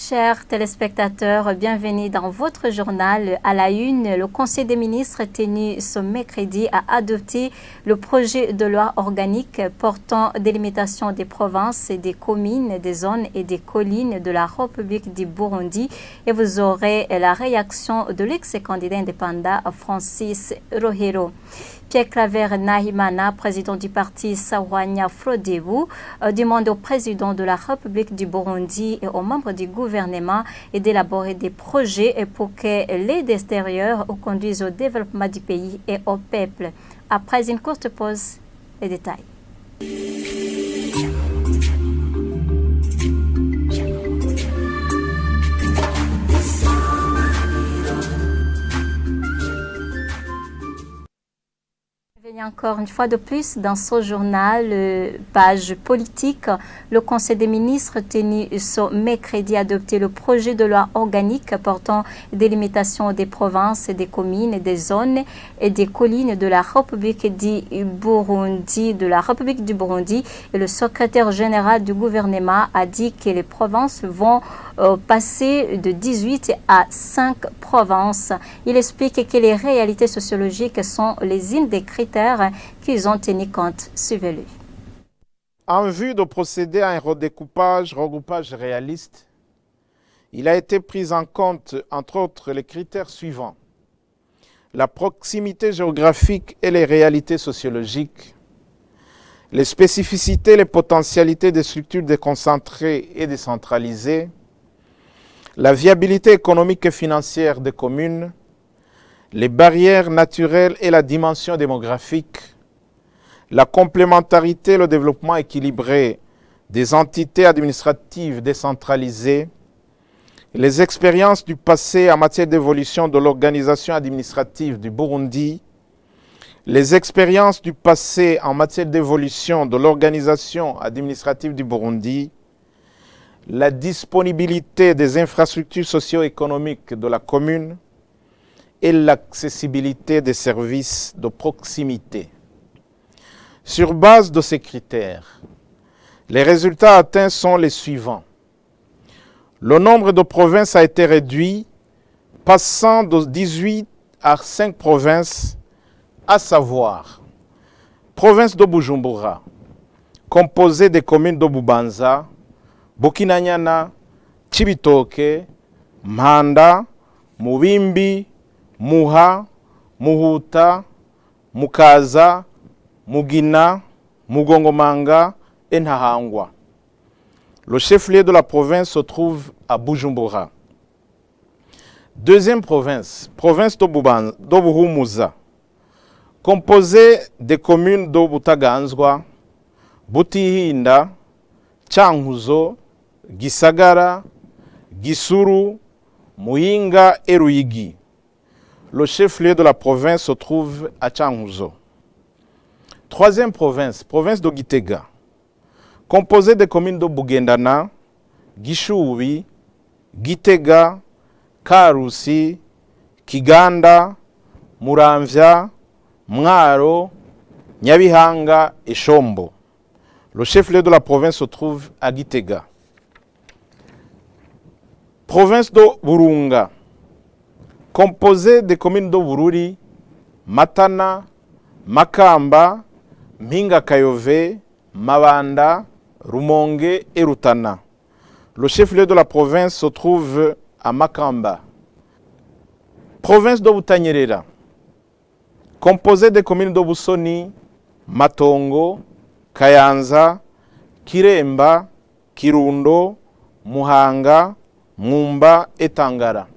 Chers téléspectateurs, bienvenue dans votre journal. À la une, le Conseil des ministres tenu ce mercredi a adopté le projet de loi organique portant délimitation des provinces, des communes, des zones et des collines de la République du Burundi. Et vous aurez la réaction de l'ex-candidat indépendant Francis Rohero. Pierre Claver Nahimana, président du parti Sahwanya Frodebu, demande au président de la République du Burundi et aux membres du gouvernement d'élaborer des projets pour que l'aide extérieure conduise au développement du pays et au peuple. Après une courte pause, les détails. Encore une fois de plus, dans ce journal, page politique, le Conseil des ministres tenu ce mercredi a adopté le projet de loi organique portant délimitation des provinces, des communes, des zones et des collines de la République du Burundi. Et le secrétaire général du gouvernement a dit que les provinces vont passer de 18 à 5 provinces. Il explique que les réalités sociologiques sont les unes des critères qu'ils ont tenu compte. Suivez-le. En vue de procéder à un regroupage réaliste, il a été pris en compte, entre autres, les critères suivants: la proximité géographique et les réalités sociologiques, les spécificités, les potentialités des structures déconcentrées et décentralisées, la viabilité économique et financière des communes, les barrières naturelles et la dimension démographique, la complémentarité et le développement équilibré des entités administratives décentralisées, les expériences du passé en matière d'évolution de l'organisation administrative du Burundi, les expériences du passé en matière d'évolution de l'organisation administrative du Burundi, la disponibilité des infrastructures socio-économiques de la commune et l'accessibilité des services de proximité. Sur base de ces critères, les résultats atteints sont les suivants. Le nombre de provinces a été réduit, passant de 18 à 5 provinces, à savoir province de Bujumbura, composée des communes de Bubanza, Bukinanyana, Cibitoke, Mpanda, Mubimbi, Muha, Muhuta, Mukaza, Mugina, Mugongomanga et Ntahangwa. Le chef-lieu de la province se trouve à Bujumbura. Deuxième province, province de Buhumuza, composée des communes de Butaganzwa, Butihinda, Cankuzo, Gisagara, Gisuru, Muyinga et Ruyigi. Le chef-lieu de la province se trouve à Cankuzo. Troisième province, province de Gitega, composée des communes de Bugendana, Gishubi, Gitega, Karusi, Kiganda, Muramvya, Mwaro, Nyabihanga et Shombo. Le chef-lieu de la province se trouve à Gitega. Province de Burunga, composée des communes de Bururi, Matana, Makamba, Mpinga Kayove, Mabanda, Rumonge et Rutana. Le chef-lieu de la province se trouve à Makamba. Province de Butanyerera, composée des communes de Busoni, Matongo, Kayanza, Kiremba, Kirundo, Muhanga, Mwumba et Tangara.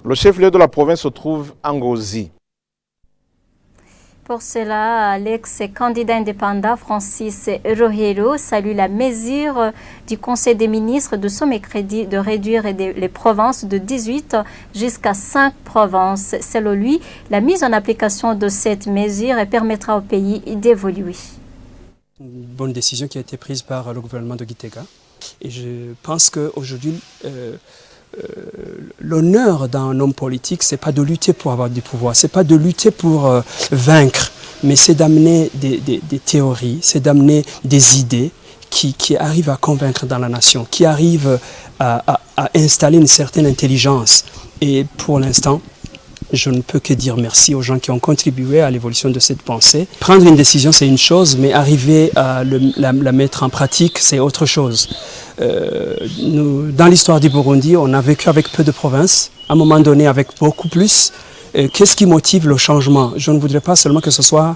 Le chef-lieu de la province se trouve à Ngozi. Pour cela, l'ex-candidat indépendant Francis Rohero salue la mesure du Conseil des ministres de ce mercredi de réduire les provinces de 18 jusqu'à 5 provinces. Selon lui, la mise en application de cette mesure permettra au pays d'évoluer. Une bonne décision qui a été prise par le gouvernement de Gitega. Et je pense qu'aujourd'hui, l'honneur d'un homme politique, c'est pas de lutter pour avoir du pouvoir, c'est pas de lutter pour vaincre, mais c'est d'amener des théories, c'est d'amener des idées qui arrivent à convaincre dans la nation, qui arrivent à installer une certaine intelligence. Et pour l'instant, je ne peux que dire merci aux gens qui ont contribué à l'évolution de cette pensée. Prendre une décision, c'est une chose, mais arriver à la mettre en pratique, c'est autre chose. Dans l'histoire du Burundi, on a vécu avec peu de provinces, à un moment donné avec beaucoup plus. Qu'est-ce qui motive le changement? Je ne voudrais pas seulement que ce soit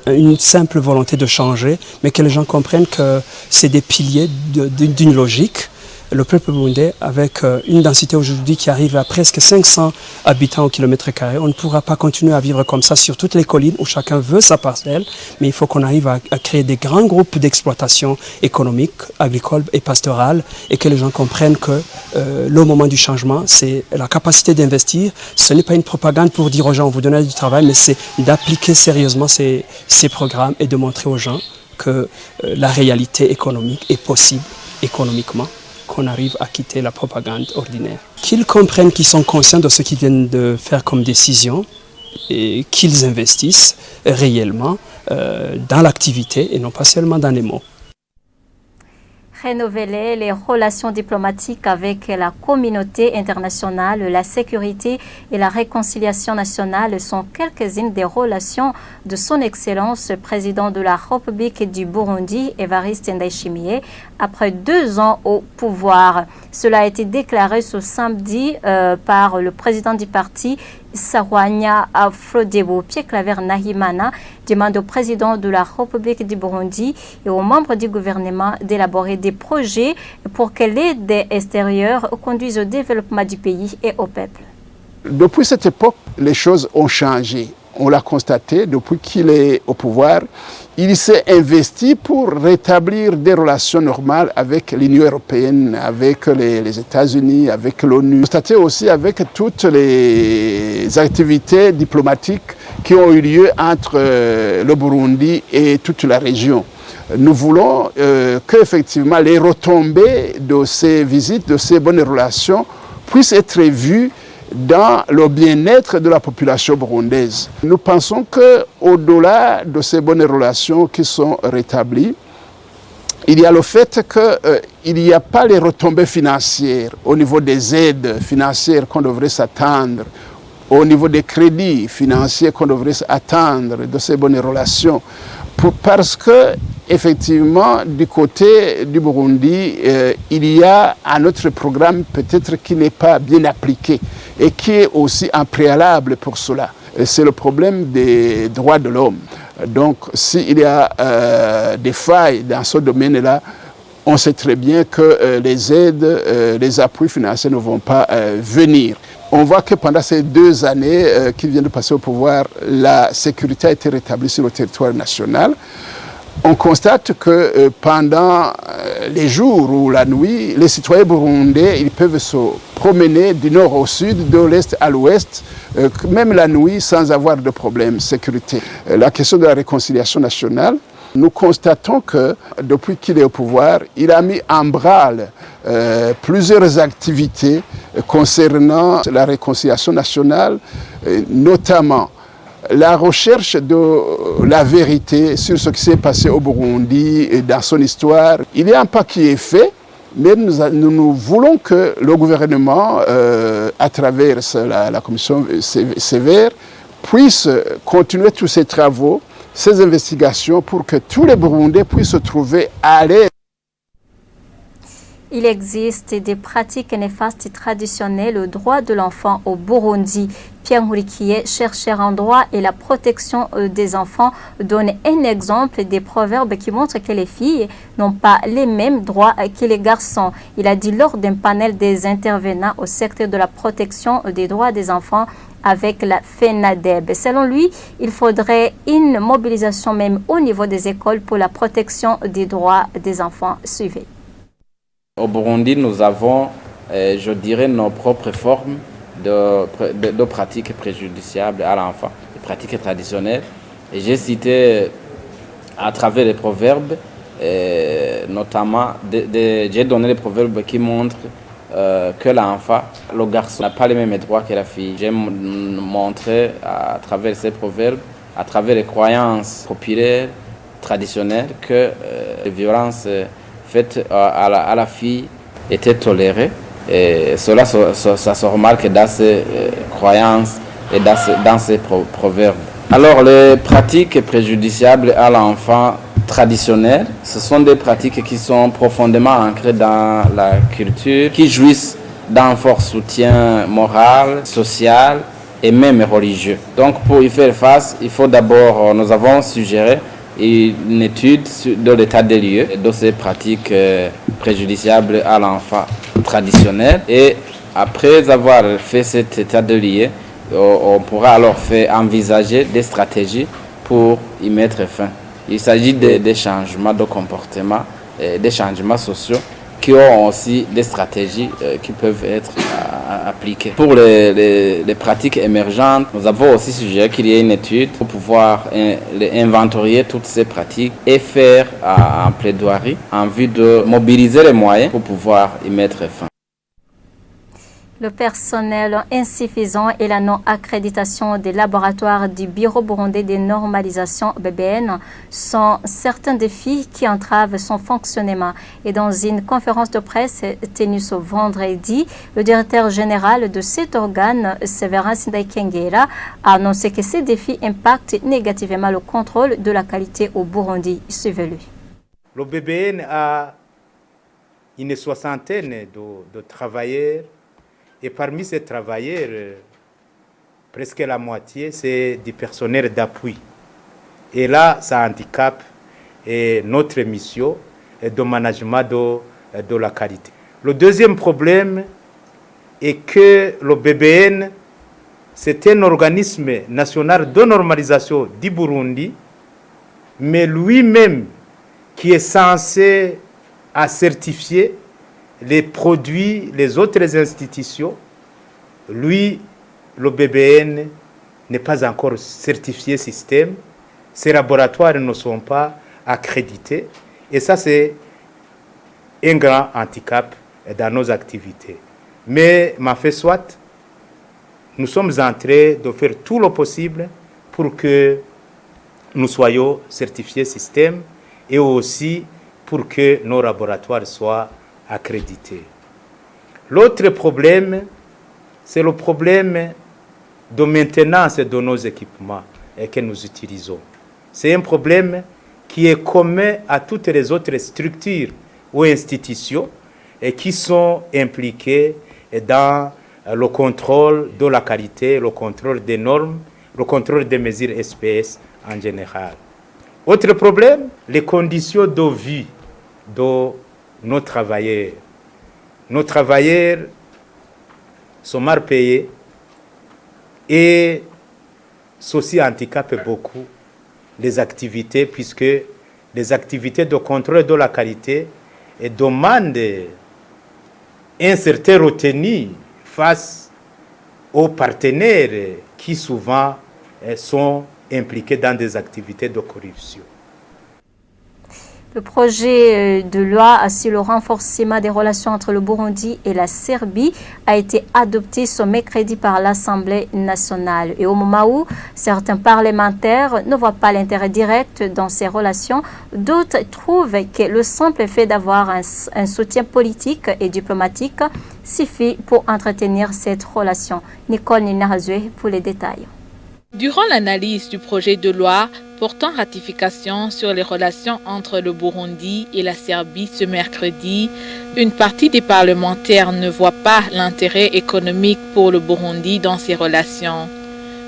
une simple volonté de changer, mais que les gens comprennent que c'est des piliers d'une logique. Le peuple burundais, avec une densité aujourd'hui qui arrive à presque 500 habitants au kilomètre carré, on ne pourra pas continuer à vivre comme ça sur toutes les collines où chacun veut sa parcelle, mais il faut qu'on arrive à créer des grands groupes d'exploitation économique, agricole et pastorale, et que les gens comprennent que le moment du changement, c'est la capacité d'investir. Ce n'est pas une propagande pour dire aux gens, on vous donne du travail, mais c'est d'appliquer sérieusement ces programmes et de montrer aux gens que la réalité économique est possible économiquement, qu'on arrive à quitter la propagande ordinaire. Qu'ils comprennent qu'ils sont conscients de ce qu'ils viennent de faire comme décision et qu'ils investissent réellement dans l'activité et non pas seulement dans les mots. Rénover les relations diplomatiques avec la communauté internationale, la sécurité et la réconciliation nationale sont quelques-unes des relations de son Excellence, président de la République du Burundi, Evariste Ndayishimiye, après 2 ans au pouvoir. Cela a été déclaré ce samedi par le président du parti, Sarwanya Afrodebo. Pierre-Claver Nahimana demande au président de la République du Burundi et aux membres du gouvernement d'élaborer des projets pour que l'aide extérieure conduise au développement du pays et au peuple. Depuis cette époque, les choses ont changé. On l'a constaté, depuis qu'il est au pouvoir, il s'est investi pour rétablir des relations normales avec l'Union européenne, avec les États-Unis, avec l'ONU. Constaté aussi avec toutes les activités diplomatiques qui ont eu lieu entre le Burundi et toute la région. Nous voulons qu'effectivement les retombées de ces visites, de ces bonnes relations, puissent être vues dans le bien-être de la population burundaise. Nous pensons qu'au-delà de ces bonnes relations qui sont rétablies, il y a le fait qu'il n'y a pas les retombées financières au niveau des aides financières qu'on devrait s'attendre, au niveau des crédits financiers qu'on devrait s'attendre de ces bonnes relations. Parce que, effectivement, du côté du Burundi, il y a un autre programme peut-être qui n'est pas bien appliqué et qui est aussi un préalable pour cela. C'est le problème des droits de l'homme. Donc, s'il y a des failles dans ce domaine-là, on sait très bien que les aides, les appuis financiers ne vont pas venir. On voit que pendant ces 2 années qu'il vient de passer au pouvoir, la sécurité a été rétablie sur le territoire national. On constate que pendant les jours ou la nuit, les citoyens burundais, ils peuvent se promener du nord au sud, de l'est à l'ouest, même la nuit sans avoir de problème de sécurité. La question de la réconciliation nationale, nous constatons que depuis qu'il est au pouvoir, il a mis en branle plusieurs activités concernant la réconciliation nationale, notamment la recherche de la vérité sur ce qui s'est passé au Burundi et dans son histoire. Il y a un pas qui est fait, mais nous voulons que le gouvernement, à travers la commission sévère, puisse continuer tous ces travaux, ces investigations pour que tous les Burundais puissent se trouver à l'aise. Il existe des pratiques néfastes traditionnelles au droit de l'enfant au Burundi. Pierre Nkurikiye, chercheur en droit et la protection des enfants, donne un exemple des proverbes qui montrent que les filles n'ont pas les mêmes droits que les garçons. Il a dit lors d'un panel des intervenants au secteur de la protection des droits des enfants avec la FENADEB. Selon lui, il faudrait une mobilisation même au niveau des écoles pour la protection des droits des enfants. Suivez. Au Burundi, nous avons, je dirais, nos propres formes de pratiques préjudiciables à l'enfant, des pratiques traditionnelles. Et j'ai cité à travers les proverbes, notamment, j'ai donné des proverbes qui montrent que l'enfant, le garçon, n'a pas les mêmes droits que la fille. J'ai montré à travers ces proverbes, à travers les croyances populaires, traditionnelles, que les violences faites à la fille était tolérée. Et cela, ça se remarque dans ses croyances et dans ses proverbes. Alors, les pratiques préjudiciables à l'enfant traditionnelles, ce sont des pratiques qui sont profondément ancrées dans la culture, qui jouissent d'un fort soutien moral, social et même religieux. Donc, pour y faire face, il faut d'abord, nous avons suggéré une étude de l'état des lieux de ces pratiques préjudiciables à l'enfant traditionnel. Et après avoir fait cet état des lieux, on pourra alors envisager des stratégies pour y mettre fin. Il s'agit des changements de comportement, des changements sociaux qui ont aussi des stratégies qui peuvent être appliquées. Pour les pratiques émergentes, nous avons aussi suggéré qu'il y ait une étude pour pouvoir inventorier toutes ces pratiques et faire un plaidoirie en vue de mobiliser les moyens pour pouvoir y mettre fin. Le personnel insuffisant et la non-accréditation des laboratoires du Bureau burundais de normalisation BBN sont certains défis qui entravent son fonctionnement. Et dans une conférence de presse tenue ce vendredi, le directeur général de cet organe, Séverin Sindayikengera, a annoncé que ces défis impactent négativement le contrôle de la qualité au Burundi. Suivez-le. Le BBN a une soixantaine de travailleurs. Et parmi ces travailleurs, presque la moitié, c'est du personnel d'appui. Et là, ça handicape notre mission de management de la qualité. Le deuxième problème est que le BBN, c'est un organisme national de normalisation du Burundi, mais lui-même qui est censé certifier les produits, les autres institutions, lui, le BBN, n'est pas encore certifié système. Ces laboratoires ne sont pas accrédités. Et ça, c'est un grand handicap dans nos activités. Mais, ma fait soit, nous sommes en train de faire tout le possible pour que nous soyons certifiés système et aussi pour que nos laboratoires soient accrédités. L'autre problème, c'est le problème de maintenance de nos équipements que nous utilisons. C'est un problème qui est commun à toutes les autres structures ou institutions et qui sont impliquées dans le contrôle de la qualité, le contrôle des normes, le contrôle des mesures SPS en général. Autre problème, les conditions de vie de nos travailleurs. Nos travailleurs sont mal payés et ceci handicape beaucoup les activités puisque les activités de contrôle de la qualité demandent un certain retenu face aux partenaires qui souvent sont impliqués dans des activités de corruption. Le projet de loi sur le renforcement des relations entre le Burundi et la Serbie a été adopté ce mercredi par l'Assemblée nationale. Et au moment où certains parlementaires ne voient pas l'intérêt direct dans ces relations, d'autres trouvent que le simple fait d'avoir un soutien politique et diplomatique suffit pour entretenir cette relation. Nicole Ninahazoué pour les détails. Durant l'analyse du projet de loi portant ratification sur les relations entre le Burundi et la Serbie ce mercredi, une partie des parlementaires ne voit pas l'intérêt économique pour le Burundi dans ces relations.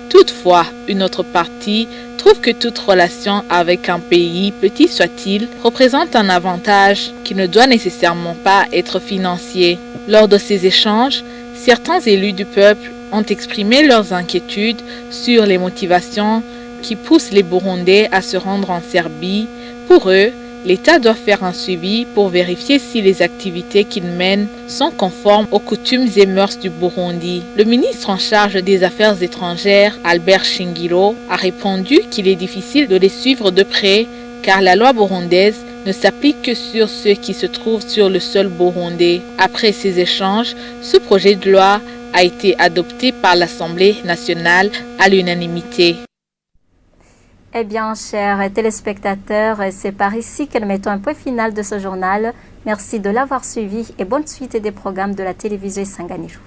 Toutefois, une autre partie trouve que toute relation avec un pays, petit soit-il, représente un avantage qui ne doit nécessairement pas être financier. Lors de ces échanges, certains élus du peuple ont exprimé leurs inquiétudes sur les motivations qui poussent les Burundais à se rendre en Serbie. Pour eux, l'État doit faire un suivi pour vérifier si les activités qu'ils mènent sont conformes aux coutumes et mœurs du Burundi. Le ministre en charge des Affaires étrangères, Albert Shingiro, a répondu qu'il est difficile de les suivre de près car la loi burundaise ne s'applique que sur ceux qui se trouvent sur le sol burundais. Après ces échanges, ce projet de loi a été adopté par l'Assemblée nationale à l'unanimité. Eh bien, chers téléspectateurs, c'est par ici que nous mettons un point final de ce journal. Merci de l'avoir suivi et bonne suite des programmes de la télévision Sanganijo.